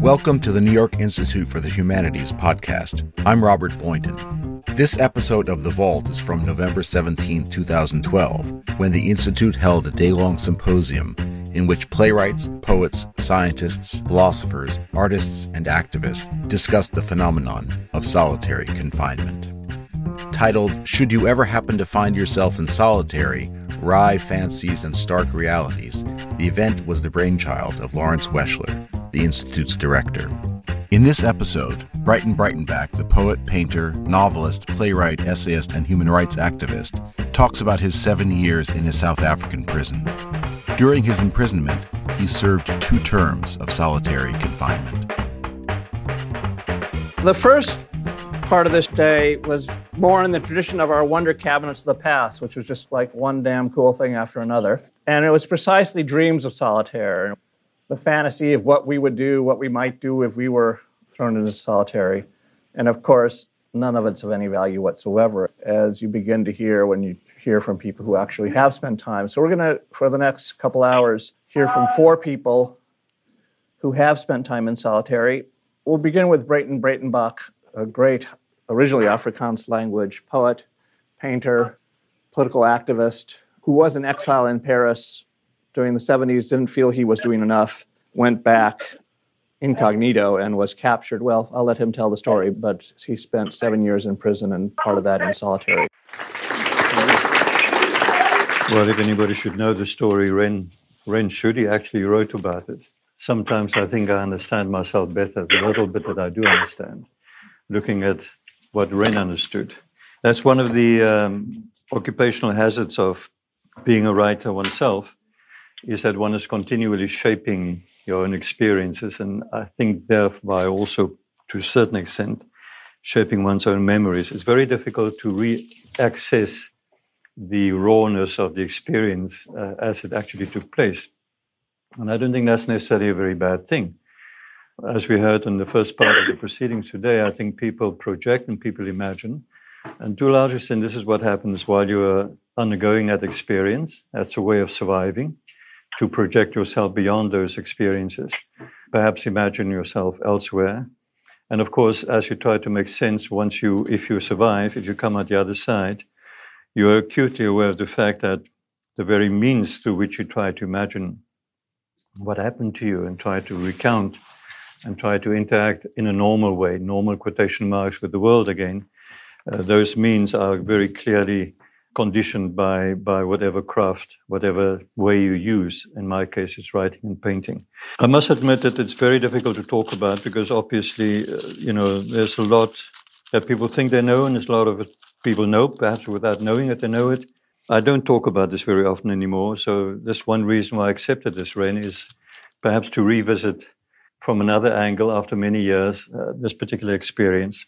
Welcome to the New York Institute for the Humanities podcast. I'm Robert Boynton. This episode of The Vault is from November 17, 2012, when the Institute held a day-long symposium in which playwrights, poets, scientists, philosophers, artists, and activists discussed the phenomenon of solitary confinement. Titled, "Should You Ever Happen to Find Yourself in Solitary? Wry Fancies and Stark Realities," the event was the brainchild of Lawrence Weschler, the Institute's director. In this episode, Brayton Breitenbach, the poet, painter, novelist, playwright, essayist, and human rights activist, talks about his 7 years in a South African prison. During his imprisonment, he served 2 terms of solitary confinement. The first part of this day was more in the tradition of our wonder cabinets of the past, which was just like one damn cool thing after another. And it was precisely dreams of solitaire, the fantasy of what we would do, what we might do if we were thrown into solitary. And of course, none of it's of any value whatsoever, as you begin to hear when you hear from people who actually have spent time. So we're going to, for the next couple hours, hear from 4 people who have spent time in solitary. We'll begin with Brayton Breitenbach, a great, originally Afrikaans language poet, painter, political activist, who was in exile in Paris during the 70s, didn't feel he was doing enough, went back incognito and was captured. Well, I'll let him tell the story, but he spent 7 years in prison and part of that in solitary. Well, if anybody should know the story, Ren Shudi actually wrote about it. Sometimes I think I understand myself better, the little bit that I do understand, looking at what Ren understood. That's one of the occupational hazards of being a writer oneself, is that one is continually shaping your own experiences, and I think thereby also, to a certain extent, shaping one's own memories. It's very difficult to re-access the rawness of the experience as it actually took place. And I don't think that's necessarily a very bad thing. As we heard in the first part of the proceedings today, I think people project and people imagine. And to a large extent, this is what happens while you are undergoing that experience. That's a way of surviving, to project yourself beyond those experiences, perhaps imagine yourself elsewhere. And of course, as you try to make sense, if you survive, if you come out the other side, you are acutely aware of the fact that the very means through which you try to imagine what happened to you and try to recount and try to interact in a normal way, normal quotation marks with the world again, those means are very clearly conditioned by whatever craft, whatever way you use. In my case, it's writing and painting. I must admit that it's very difficult to talk about because obviously, there's a lot that people think they know, and there's a lot of it people know, perhaps without knowing that they know it. I don't talk about this very often anymore, so that's one reason why I accepted this, Ren, is perhaps to revisit from another angle after many years this particular experience,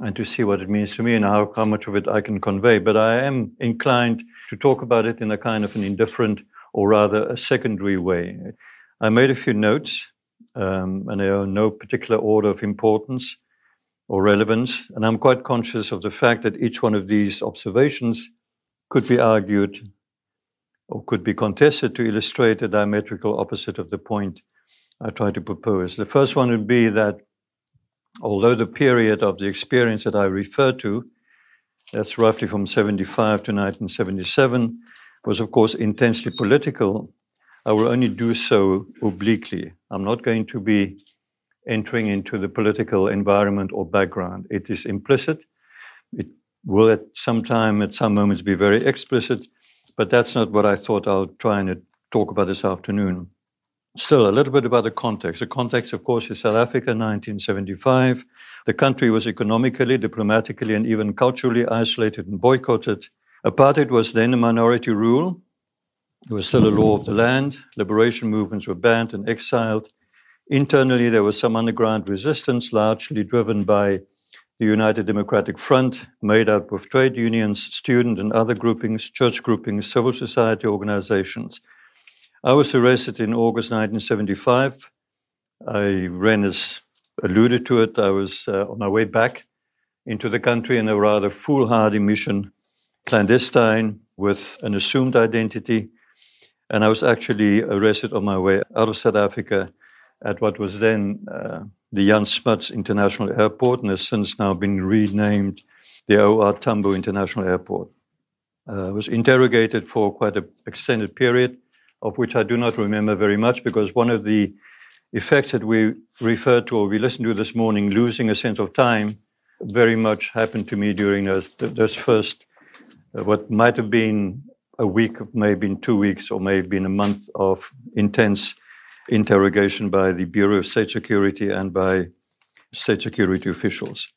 and to see what it means to me and how much of it I can convey. But I am inclined to talk about it in a kind of an indifferent, or rather a secondary way. I made a few notes, and they are in no particular order of importance or relevance, and I'm quite conscious of the fact that each one of these observations could be argued or could be contested to illustrate a diametrical opposite of the point I try to propose. The first one would be that although the period of the experience that I refer to, that's roughly from 75 to 1977, was of course intensely political, I will only do so obliquely. I'm not going to be entering into the political environment or background. It is implicit. It will at some moments be very explicit, but that's not what I thought I'll try and talk about this afternoon. Still, a little bit about the context. The context, of course, is South Africa, 1975. The country was economically, diplomatically, and even culturally isolated and boycotted. Apartheid was then a minority rule. There was still a law of the land. Liberation movements were banned and exiled. Internally, there was some underground resistance, largely driven by the United Democratic Front, made up of trade unions, student and other groupings, church groupings, civil society organizations. I was arrested in August 1975. Ren has alluded to it. I was on my way back into the country in a rather foolhardy mission, clandestine, with an assumed identity. And I was actually arrested on my way out of South Africa at what was then the Jan Smuts International Airport, and has since now been renamed the O.R. Tambo International Airport. Was interrogated for quite an extended period, of which I do not remember very much, because one of the effects that we referred to, or we listened to this morning, losing a sense of time, very much happened to me during those first, what might have been a week, may have been 2 weeks, or may have been a month of intense interrogation by the Bureau of State Security and by state security officials.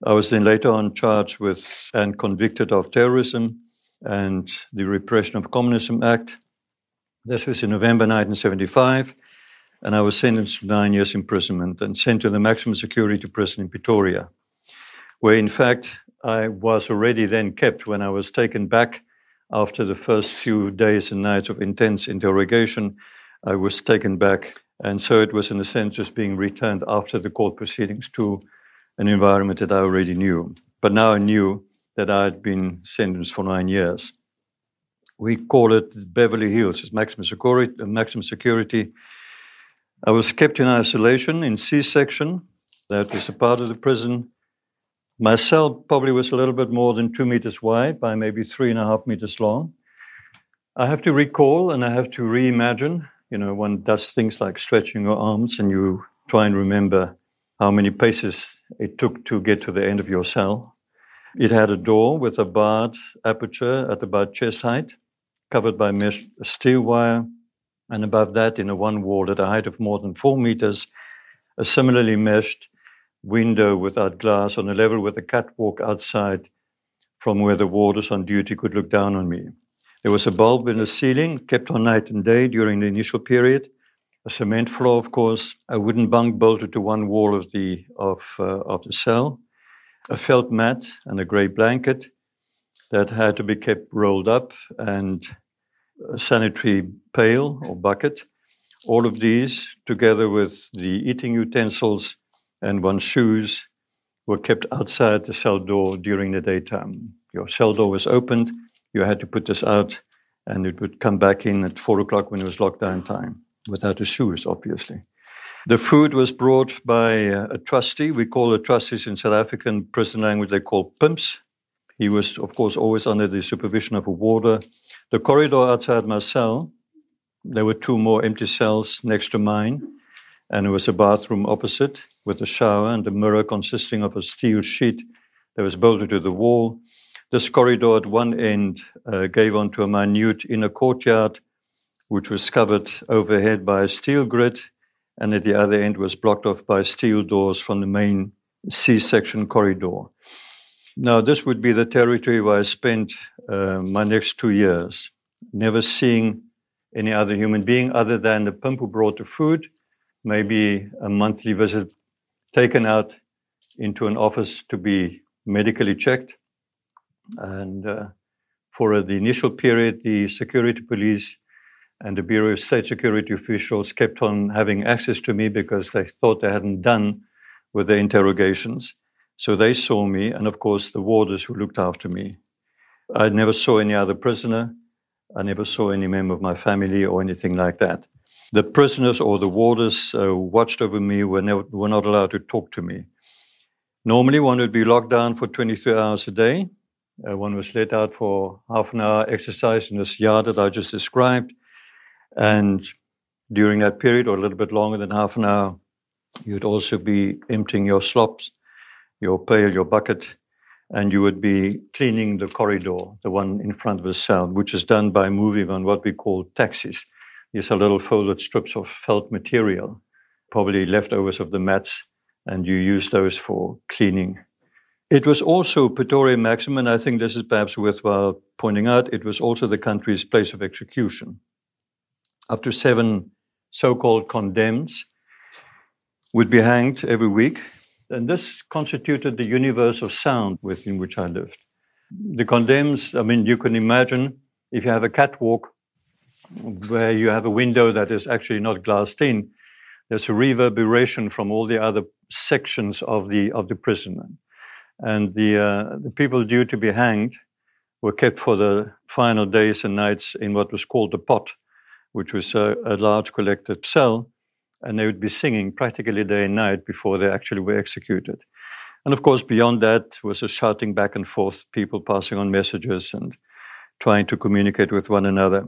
I was then later on charged with and convicted of terrorism and the Repression of Communism Act. This was in November 1975, and I was sentenced to 9 years imprisonment and sent to the maximum security prison in Pretoria, where in fact I was already then kept when I was taken back after the first few days and nights of intense interrogation. I was taken back, and so it was in a sense just being returned after the court proceedings to an environment that I already knew. But now I knew that I had been sentenced for 9 years. We call it Beverly Hills, it's maximum security. I was kept in isolation in C-section. That was a part of the prison. My cell probably was a little bit more than 2 meters wide by maybe 3.5 meters long. I have to recall and I have to reimagine. One does things like stretching your arms and you try and remember how many paces it took to get to the end of your cell. It had a door with a barred aperture at about chest height, covered by mesh steel wire, and above that, in a one wall at a height of more than 4 meters, a similarly meshed window without glass on a level with a catwalk outside from where the warders on duty could look down on me. There was a bulb in the ceiling, kept on night and day during the initial period, a cement floor, of course, a wooden bunk bolted to one wall of the cell, a felt mat and a grey blanket that had to be kept rolled up, and a sanitary pail or bucket. All of these, together with the eating utensils and one's shoes, were kept outside the cell door during the daytime. Your cell door was opened, you had to put this out, and it would come back in at 4 o'clock when it was lockdown time, without the shoes, obviously. The food was brought by a trustee. We call the trustees in South African prison language, they call pimps. He was, of course, always under the supervision of a warder. The corridor outside my cell, there were 2 more empty cells next to mine, and there was a bathroom opposite with a shower and a mirror consisting of a steel sheet that was bolted to the wall. This corridor at one end gave onto a minute inner courtyard, which was covered overhead by a steel grid, and at the other end was blocked off by steel doors from the main C-section corridor. Now, this would be the territory where I spent my next 2 years, never seeing any other human being other than the pimp who brought the food, maybe a monthly visit taken out into an office to be medically checked. And for the initial period, the security police and the Bureau of State Security officials kept on having access to me because they thought they hadn't done with their interrogations. So they saw me, and of course the warders who looked after me. I never saw any other prisoner. I never saw any member of my family or anything like that. The prisoners or the warders who watched over me were not allowed to talk to me. Normally one would be locked down for 23 hours a day. One was let out for half an hour exercise in this yard that I just described. And during that period, or a little bit longer than half an hour, you'd also be emptying your slops, your pail, your bucket, and you would be cleaning the corridor, the one in front of the cell, which is done by moving on what we call taxis. These are little folded strips of felt material, probably leftovers of the mats, and you use those for cleaning. It was also Pretoria Maximum, and I think this is perhaps worthwhile pointing out, it was also the country's place of execution. Up to 7 so-called condemns would be hanged every week. And this constituted the universe of sound within which I lived. The condemns, you can imagine if you have a catwalk where you have a window that is actually not glassed in, there's a reverberation from all the other sections of the prison. And the people due to be hanged were kept for the final days and nights in what was called the pot, which was a large collective cell and they would be singing practically day and night before they actually were executed. And of course, beyond that was a shouting back and forth, people passing on messages and trying to communicate with one another.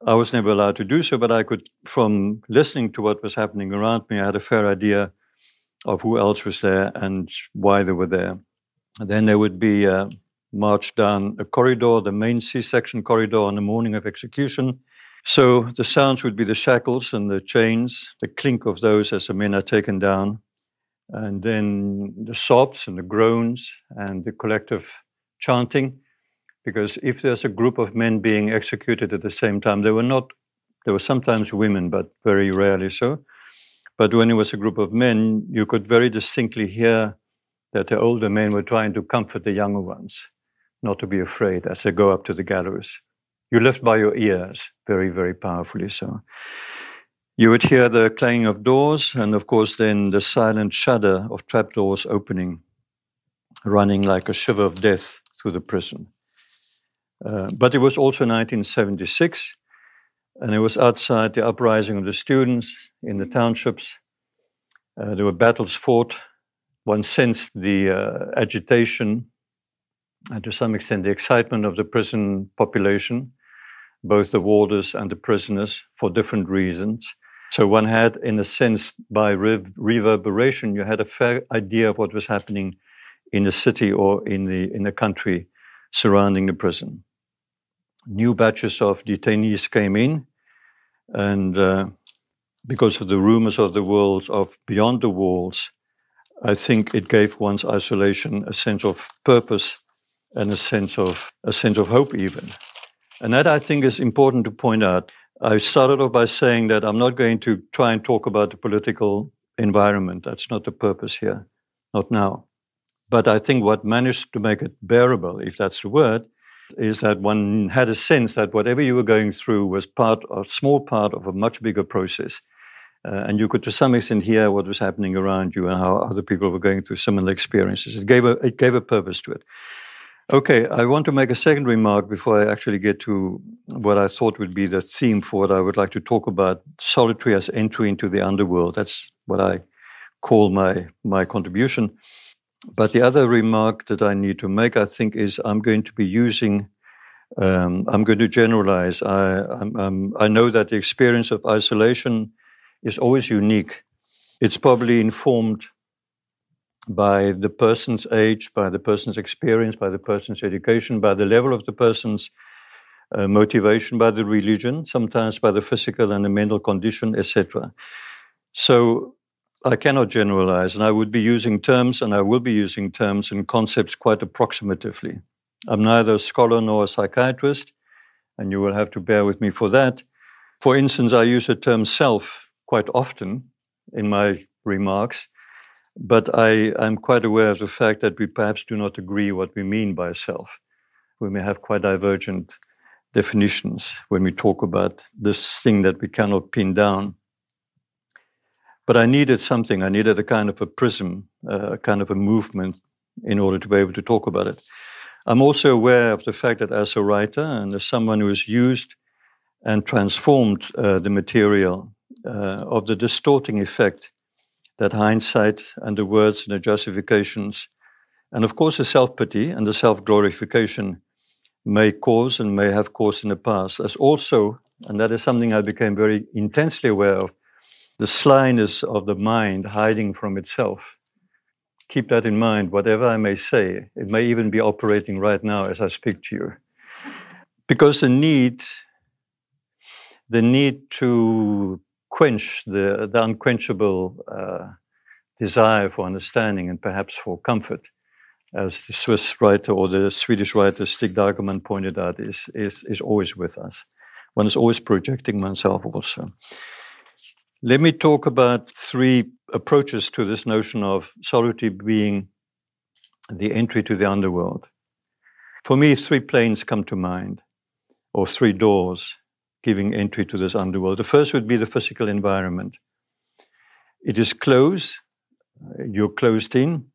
I was never allowed to do so, but I could, from listening to what was happening around me, I had a fair idea of who else was there and why they were there. And then they would be marched down a corridor, the main C-section corridor, on the morning of execution. So the sounds would be the shackles and the chains, the clink of those as the men are taken down, and then the sobs and the groans and the collective chanting. Because if there's a group of men being executed at the same time, there were sometimes women, but very rarely so. But when it was a group of men, you could very distinctly hear that the older men were trying to comfort the younger ones, not to be afraid as they go up to the gallows. You lived by your ears, very, very powerfully so. You would hear the clanging of doors, and of course then the silent shudder of trapdoors opening, running like a shiver of death through the prison. But it was also 1976, and it was outside the uprising of the students in the townships. There were battles fought. One sensed the agitation and to some extent the excitement of the prison population, both the warders and the prisoners, for different reasons. So one had, in a sense, by reverberation, you had a fair idea of what was happening in the city or in the country surrounding the prison. New batches of detainees came in, and because of the rumors of the world of beyond the walls, I think it gave one's isolation a sense of purpose and a sense of hope even. And that, I think, is important to point out. I started off by saying that I'm not going to try and talk about the political environment. That's not the purpose here, not now. But I think what managed to make it bearable, if that's the word, is that one had a sense that whatever you were going through was a small part of a much bigger process. And you could, to some extent, hear what was happening around you and how other people were going through similar experiences. It gave a purpose to it. Okay, I want to make a second remark before I actually get to what I thought would be the theme for what I would like to talk about, solitary as entry into the underworld. That's what I call my contribution. But the other remark that I need to make, I think, is I'm going to generalize. I know that the experience of isolation is always unique. It's probably informed by the person's age, by the person's experience, by the person's education, by the level of the person's motivation, by the religion, sometimes by the physical and the mental condition, etc. So I cannot generalize, and I would be using terms, and I will be using terms and concepts quite approximatively. I'm neither a scholar nor a psychiatrist, and you will have to bear with me for that. For instance, I use the term self quite often in my remarks, but I'm quite aware of the fact that we perhaps do not agree what we mean by self. We may have quite divergent definitions when we talk about this thing that we cannot pin down. But I needed something. I needed a kind of a prism, a kind of a movement in order to be able to talk about it. I'm also aware of the fact that as a writer and as someone who has used and transformed the material, of the distorting effect that hindsight and the words and the justifications, and of course the self-pity and the self-glorification may cause and may have caused in the past, as also, and that is something I became very intensely aware of, the slyness of the mind hiding from itself. Keep that in mind, whatever I may say. It may even be operating right now as I speak to you. Because the need to quench the unquenchable desire for understanding and perhaps for comfort, as the Swiss writer or the Swedish writer Stig Dagerman pointed out, is always with us. One is always projecting oneself also. Let me talk about three approaches to this notion of solitude being the entry to the underworld. For me, three planes come to mind, or three doors giving entry to this underworld. The first would be the physical environment. It is closed, you're closed in,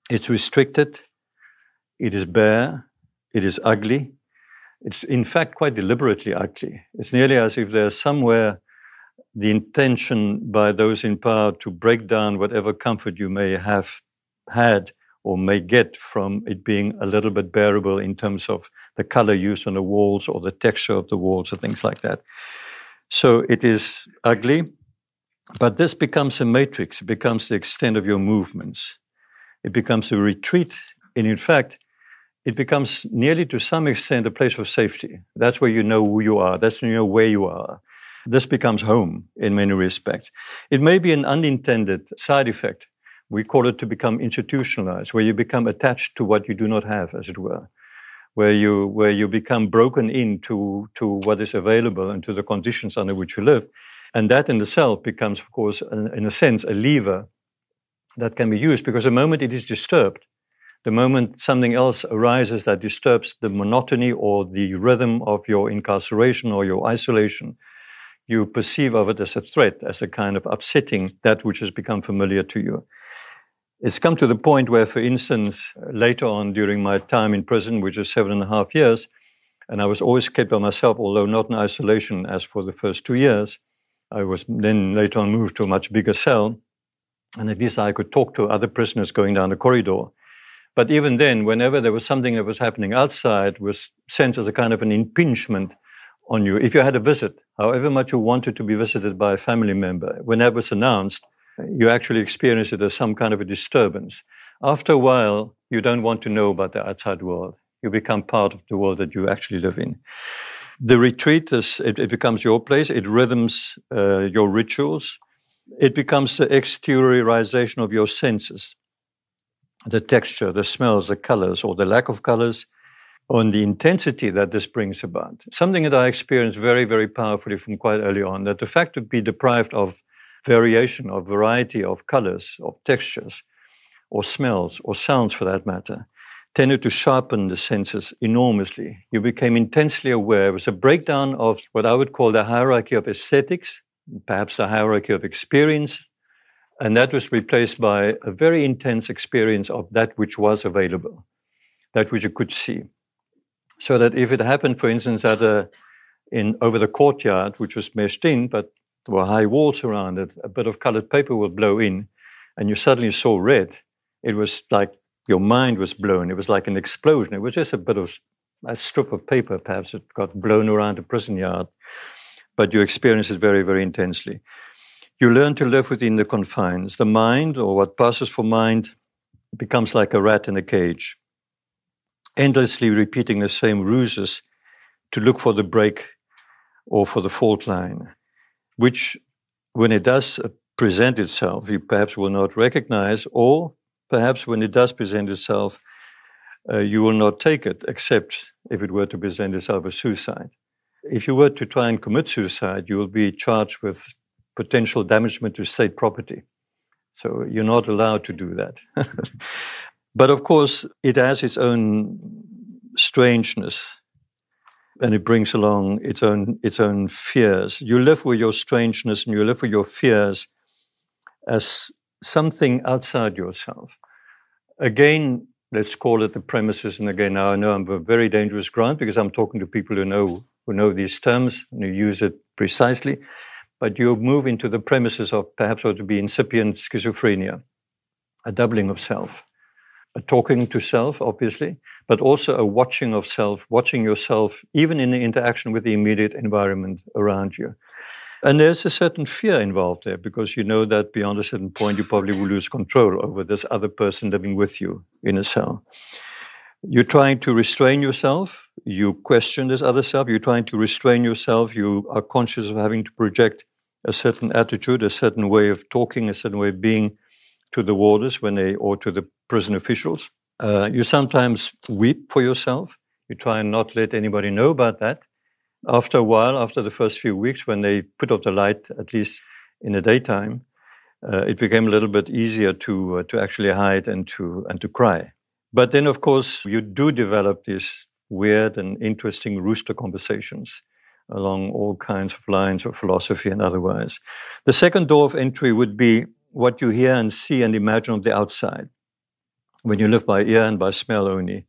it's restricted, it is bare, it is ugly. It's in fact quite deliberately ugly. It's nearly as if there's somewhere the intention by those in power to break down whatever comfort you may have had or may get from it being a little bit bearable in terms of the color used on the walls or the texture of the walls or things like that. So it is ugly, but this becomes a matrix. It becomes the extent of your movements. It becomes a retreat, and in fact, it becomes nearly to some extent a place of safety. That's where you know who you are. That's where you know where you are. This becomes home in many respects. It may be an unintended side effect. We call it to become institutionalized, where you become attached to what you do not have, as it were, where you become broken into what is available and to the conditions under which you live. And that in itself becomes, of course, in a sense, a lever that can be used, because the moment it is disturbed, the moment something else arises that disturbs the monotony or the rhythm of your incarceration or your isolation, you perceive of it as a threat, as a kind of upsetting that which has become familiar to you. It's come to the point where, for instance, later on during my time in prison, which was 7.5 years, and I was always kept by myself, although not in isolation as for the first 2 years, I was then later on moved to a much bigger cell, and at least I could talk to other prisoners going down the corridor. But even then, whenever there was something that was happening outside, was sent as a kind of an impingement on you. If you had a visit, however much you wanted to be visited by a family member, when that was announced, you actually experience it as some kind of a disturbance. After a while, you don't want to know about the outside world. You become part of the world that you actually live in. The retreat, it becomes your place. It rhythms your rituals. It becomes the exteriorization of your senses. The texture, the smells, the colors, or the lack of colors, on the intensity that this brings about. Something that I experienced very, very powerfully from quite early on, that the fact to be deprived of variation, of variety of colors, of textures, or smells, or sounds for that matter, tended to sharpen the senses enormously. You became intensely aware. It was a breakdown of what I would call the hierarchy of aesthetics, perhaps the hierarchy of experience, and that was replaced by a very intense experience of that which was available, that which you could see. So that if it happened, for instance, over the courtyard, which was meshed in, but there were high walls around it, a bit of colored paper would blow in, and you suddenly saw red. It was like your mind was blown. It was like an explosion. It was just a strip of paper, perhaps, that got blown around a prison yard, but you experience it very, very intensely. You learn to live within the confines. The mind, or what passes for mind, becomes like a rat in a cage, endlessly repeating the same ruses to look for the break or for the fault line, which, when it does present itself, you perhaps will not recognize, or perhaps when it does present itself, you will not take it, except if it were to present itself as suicide. If you were to try and commit suicide, you will be charged with potential damagement to state property. So you're not allowed to do that. But of course, it has its own strangeness, and it brings along its own fears. You live with your strangeness and you live with your fears as something outside yourself. Again, let's call it the premises. And again, now I know I'm on very dangerous ground because I'm talking to people who know these terms and who use it precisely. But you move into the premises of perhaps what would be incipient schizophrenia, a doubling of self, a talking to self, obviously, but also a watching of self, watching yourself, even in the interaction with the immediate environment around you. And there's a certain fear involved there, because you know that beyond a certain point, you probably will lose control over this other person living with you in a cell. You're trying to restrain yourself. You question this other self. You're trying to restrain yourself. You are conscious of having to project a certain attitude, a certain way of talking, a certain way of being to the warders or to the prison officials. You sometimes weep for yourself. You try and not let anybody know about that. After a while, after the first few weeks, when they put off the light, at least in the daytime, it became a little bit easier to actually hide and to cry. But then, of course, you do develop these weird and interesting rooster conversations along all kinds of lines of philosophy and otherwise. The second door of entry would be what you hear and see and imagine on the outside, when you live by ear and by smell only.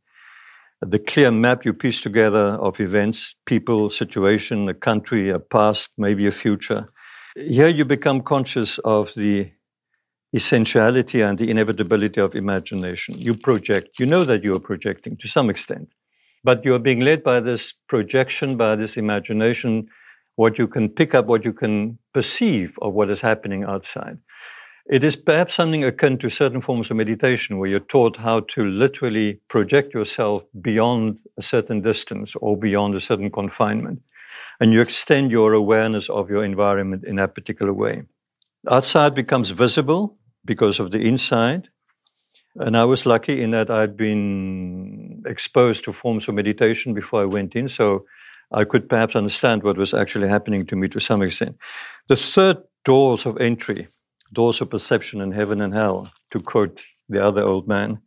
The clear map you piece together of events, people, situation, a country, a past, maybe a future. here you become conscious of the essentiality and the inevitability of imagination. You project. You know that you are projecting to some extent, but you are being led by this projection, by this imagination, what you can pick up, what you can perceive of what is happening outside. It is perhaps something akin to certain forms of meditation where you're taught how to literally project yourself beyond a certain distance or beyond a certain confinement. And you extend your awareness of your environment in that particular way. Outside becomes visible because of the inside. And I was lucky in that I'd been exposed to forms of meditation before I went in, so I could perhaps understand what was actually happening to me to some extent. The third doors of entry, doors of perception in heaven and hell, to quote the other old man,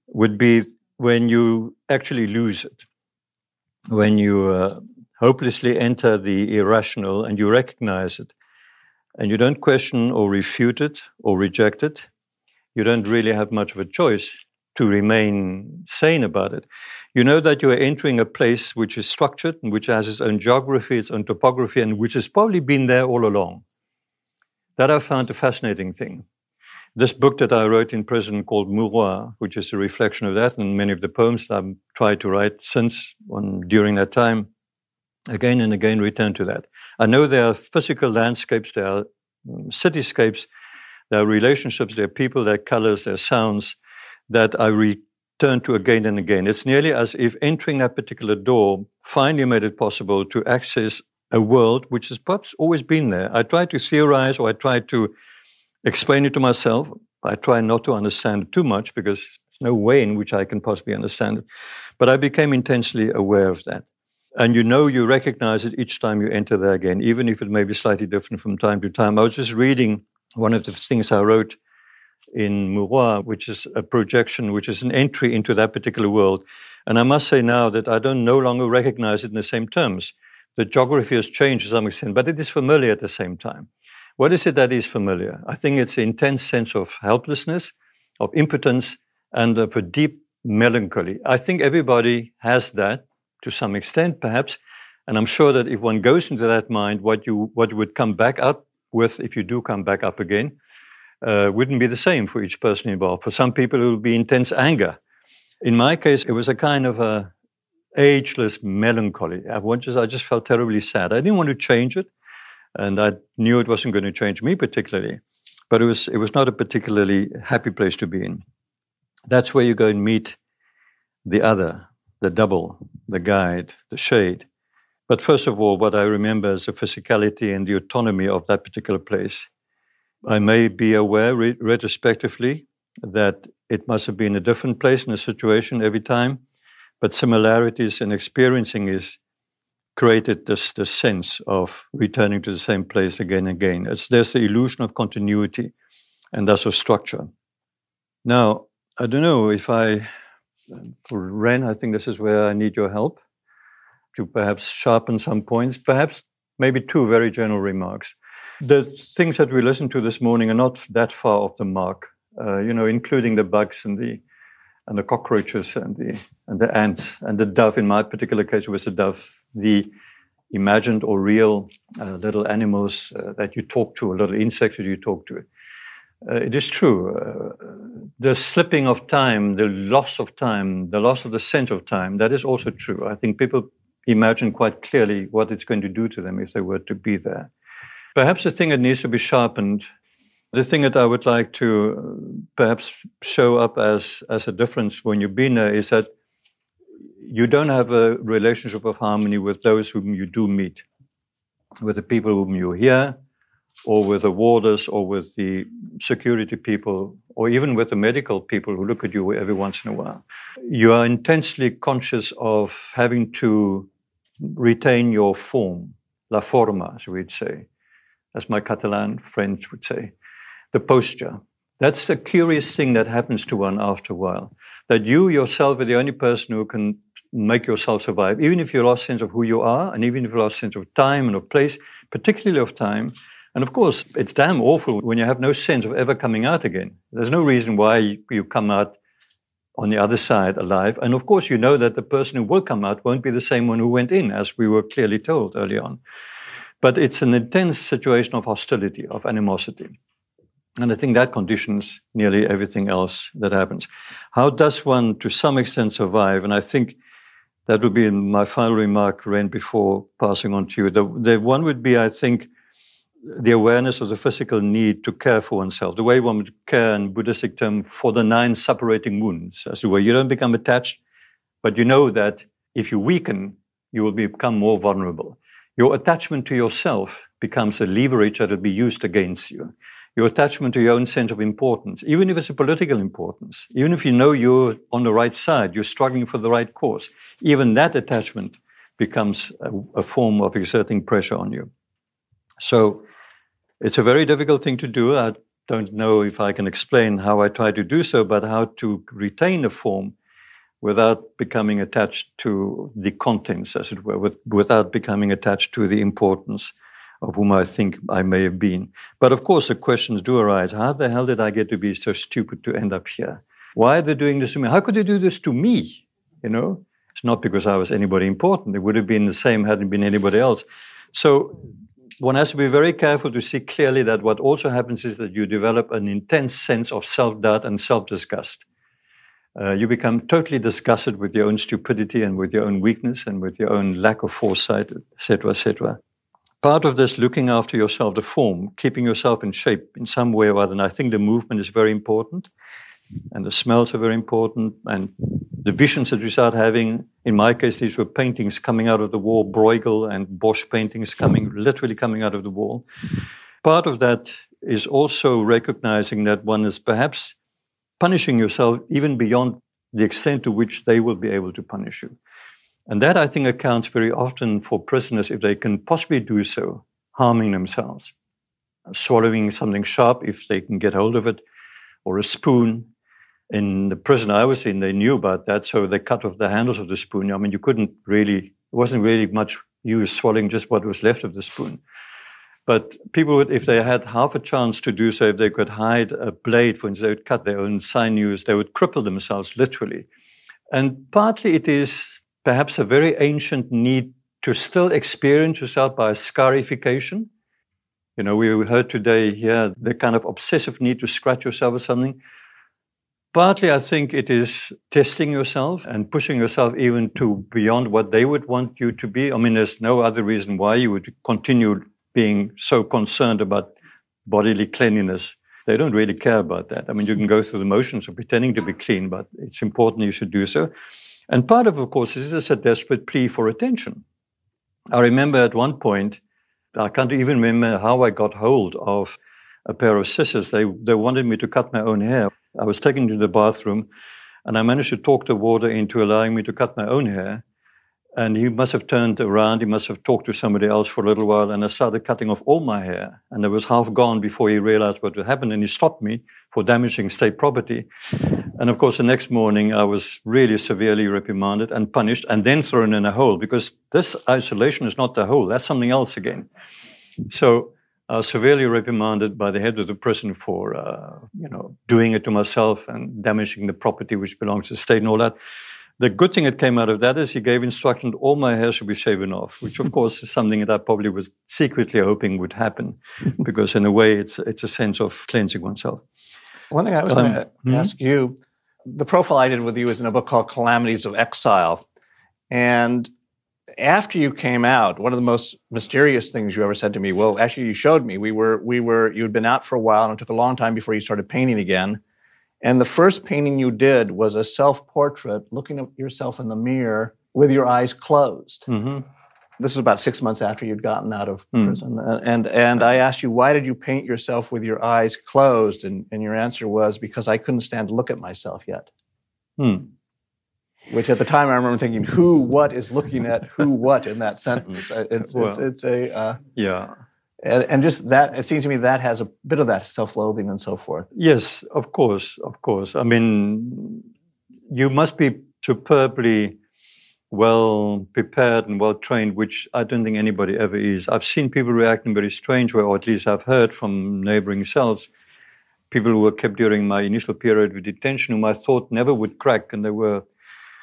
would be when you actually lose it, when you hopelessly enter the irrational and you recognize it, and you don't question or refute it or reject it. You don't really have much of a choice to remain sane about it. You know that you are entering a place which is structured and which has its own geography, its own topography, and which has probably been there all along. That I found a fascinating thing. This book that I wrote in prison called Miroir, which is a reflection of that, and many of the poems that I've tried to write since, during that time, again and again return to that. I know there are physical landscapes, there are cityscapes, there are relationships, there are people, there are colors, there are sounds that I return to again and again. It's nearly as if entering that particular door finally made it possible to access a world which has perhaps always been there. I try to theorize or I try to explain it to myself. I try not to understand it too much because there's no way in which I can possibly understand it. But I became intensely aware of that. And you recognize it each time you enter there again, even if it may be slightly different from time to time. I was just reading one of the things I wrote in Miroir, which is a projection, which is an entry into that particular world. And I must say now that I don't no longer recognize it in the same terms. The geography has changed to some extent, but it is familiar at the same time. What is it that is familiar? I think it's an intense sense of helplessness, of impotence, and of a deep melancholy. I think everybody has that to some extent, perhaps. And I'm sure that if one goes into that mind, what you would come back up with, if you do come back up again, wouldn't be the same for each person involved. For some people, it would be intense anger. In my case, it was a kind of a ageless melancholy. I just felt terribly sad. I didn't want to change it, and I knew it wasn't going to change me particularly. But it was not a particularly happy place to be in. That's where you go and meet the other, the double, the guide, the shade. But first of all, what I remember is the physicality and the autonomy of that particular place. I may be aware retrospectively that it must have been a different place and a situation every time, but similarities in experiencing is created this sense of returning to the same place again and again. There's the illusion of continuity and thus of structure. Now, I don't know if for Ren, I think this is where I need your help to perhaps sharpen some points, perhaps maybe two very general remarks. The things that we listened to this morning are not that far off the mark, including the bugs and the cockroaches and the ants and the dove. In my particular case, it was the dove, the imagined or real little animals that you talk to, little insects that you talk to. It is true. The slipping of time, the loss of the sense of time, that is also true. I think people imagine quite clearly what it's going to do to them if they were to be there. Perhaps the thing that needs to be sharpened, the thing that I would like to perhaps show up as a difference when you've been there is that you don't have a relationship of harmony with those whom you do meet, with the people whom you hear, or with the warders, or with the security people, or even with the medical people who look at you every once in a while. You are intensely conscious of having to retain your form, la forma, as we'd say, as my Catalan friends would say, the posture. That's the curious thing that happens to one after a while, that you yourself are the only person who can make yourself survive, even if you lost sense of who you are, and even if you lost sense of time and of place, particularly of time. And of course, it's damn awful when you have no sense of ever coming out again. There's no reason why you come out on the other side alive. And of course, you know that the person who will come out won't be the same one who went in, as we were clearly told early on. But it's an intense situation of hostility, of animosity. And I think that conditions nearly everything else that happens. How does one, to some extent, survive? And I think that would be my final remark, Ren, before passing on to you. The one would be, I think, the awareness of the physical need to care for oneself, the way one would care in Buddhistic term for the 9 separating wounds, as it were. You don't become attached, but you know that if you weaken, you will become more vulnerable. Your attachment to yourself becomes a leverage that will be used against you. Your attachment to your own sense of importance, even if it's a political importance, even if you know you're on the right side, you're struggling for the right cause, even that attachment becomes a form of exerting pressure on you. So it's a very difficult thing to do. I don't know if I can explain how I try to do so, but how to retain a form without becoming attached to the contents, as it were, without becoming attached to the importance of whom I think I may have been. But of course, the questions do arise. How the hell did I get to be so stupid to end up here? Why are they doing this to me? How could they do this to me? You know, it's not because I was anybody important. It would have been the same hadn't been anybody else. So one has to be very careful to see clearly that what also happens is that you develop an intense sense of self-doubt and self-disgust. You become totally disgusted with your own stupidity and with your own weakness and with your own lack of foresight, etc., etc. Part of this looking after yourself, the form, keeping yourself in shape in some way or other, and I think the movement is very important, and the smells are very important, and the visions that you start having, in my case, these were paintings coming out of the wall, Bruegel and Bosch paintings literally coming out of the wall. Part of that is also recognizing that one is perhaps punishing yourself even beyond the extent to which they will be able to punish you. And that, I think, accounts very often for prisoners, if they can possibly do so, harming themselves, swallowing something sharp if they can get hold of it, or a spoon. In the prison I was in, they knew about that, so they cut off the handles of the spoon. I mean, it wasn't really much use swallowing just what was left of the spoon. But people would, if they had half a chance to do so, if they could hide a blade, for instance, they would cut their own sinews, they would cripple themselves, literally. And partly it is perhaps a very ancient need to still experience yourself by scarification. You know, we heard today here the kind of obsessive need to scratch yourself or something. Partly, I think it is testing yourself and pushing yourself even to beyond what they would want you to be. I mean, there's no other reason why you would continue being so concerned about bodily cleanliness. They don't really care about that. I mean, you can go through the motions of pretending to be clean, but it's important you should do so. And part of course, is a desperate plea for attention. I remember at one point, I can't even remember how I got hold of a pair of scissors. They wanted me to cut my own hair. I was taken to the bathroom, and I managed to talk the warder into allowing me to cut my own hair. And he must have turned around, he must have talked to somebody else for a little while, and I started cutting off all my hair. And it was half gone before he realized what had happened, and he stopped me for damaging state property. And of course, the next morning, I was really severely reprimanded and punished, and then thrown in a hole, because this isolation is not the hole, that's something else again. So I was severely reprimanded by the head of the prison for, doing it to myself and damaging the property which belongs to the state and all that. The good thing that came out of that is he gave instruction that all my hair should be shaven off, which of course is something that I probably was secretly hoping would happen, because in a way it's a sense of cleansing oneself. One thing I was going to ask you, the profile I did with you is in a book called Calamities of Exile. And after you came out, one of the most mysterious things you ever said to me, well, actually you showed me, you had been out for a while and it took a long time before you started painting again. And the first painting you did was a self-portrait looking at yourself in the mirror with your eyes closed. Mm-hmm. This was about 6 months after you'd gotten out of prison. And I asked you, why did you paint yourself with your eyes closed? And your answer was, because I couldn't stand to look at myself yet. Which at the time I remember thinking, what is looking at who, what in that sentence? And just that, it seems to me that has a bit of that self-loathing and so forth. Yes, of course. I mean, you must be superbly well prepared and well trained, which I don't think anybody ever is. I've seen people react in very strange way, or at least I've heard from neighboring cells, people who were kept during my initial period of detention, whom I thought never would crack, and they were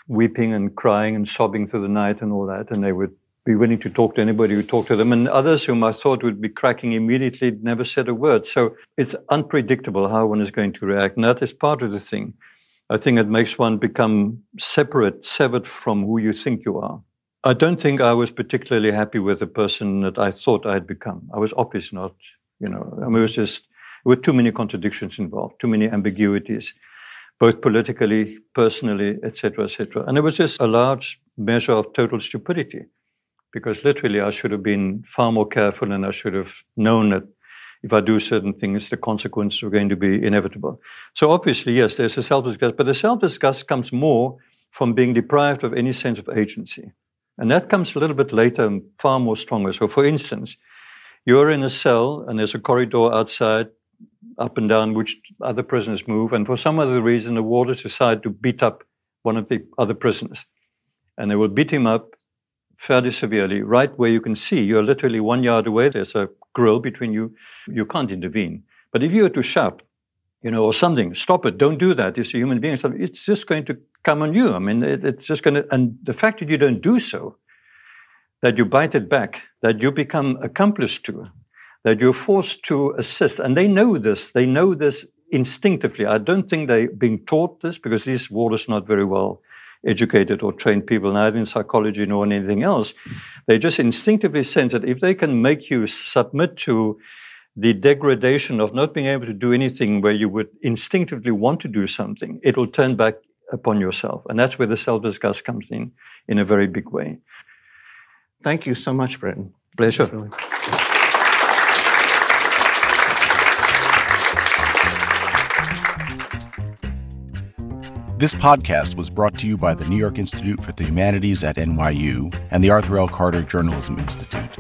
weeping and crying and sobbing through the night and all that, and they would be willing to talk to anybody who talked to them. And others whom I thought would be cracking immediately never said a word. So it's unpredictable how one is going to react. And that is part of the thing. I think it makes one become severed from who you think you are. I don't think I was particularly happy with the person that I thought I had become. I was obviously not, there were too many contradictions involved, too many ambiguities, both politically, personally, etc., etc. And it was just a large measure of total stupidity, because literally I should have been far more careful, and I should have known that if I do certain things, the consequences are going to be inevitable. So obviously, yes, there's a self-disgust, but the self-disgust comes more from being deprived of any sense of agency. And that comes a little bit later and far more stronger. So for instance, you're in a cell and there's a corridor outside, up and down, which other prisoners move. And for some other reason, the warders decide to beat up one of the other prisoners. And they will beat him up fairly severely, right where you can see. You're literally 1 yard away. There's a grill between you. You can't intervene. But if you were to shout, or something, stop it, don't do that, it's a human being, it's just going to come on you. I mean, it's just going to, and the fact that you don't do so, that you bite it back, that you become accomplice to, that you're forced to assist, and they know this instinctively. I don't think they're being taught this, because these warders are not very well educated or trained people, neither in psychology nor in anything else. They just instinctively sense that if they can make you submit to the degradation of not being able to do anything where you would instinctively want to do something, it will turn back upon yourself. And that's where the self-disgust comes in a very big way. Thank you so much, Brayton. Pleasure. This podcast was brought to you by the New York Institute for the Humanities at NYU and the Arthur L. Carter Journalism Institute.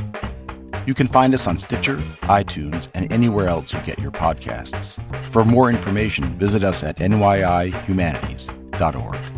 You can find us on Stitcher, iTunes, and anywhere else you get your podcasts. For more information, visit us at nyihumanities.org.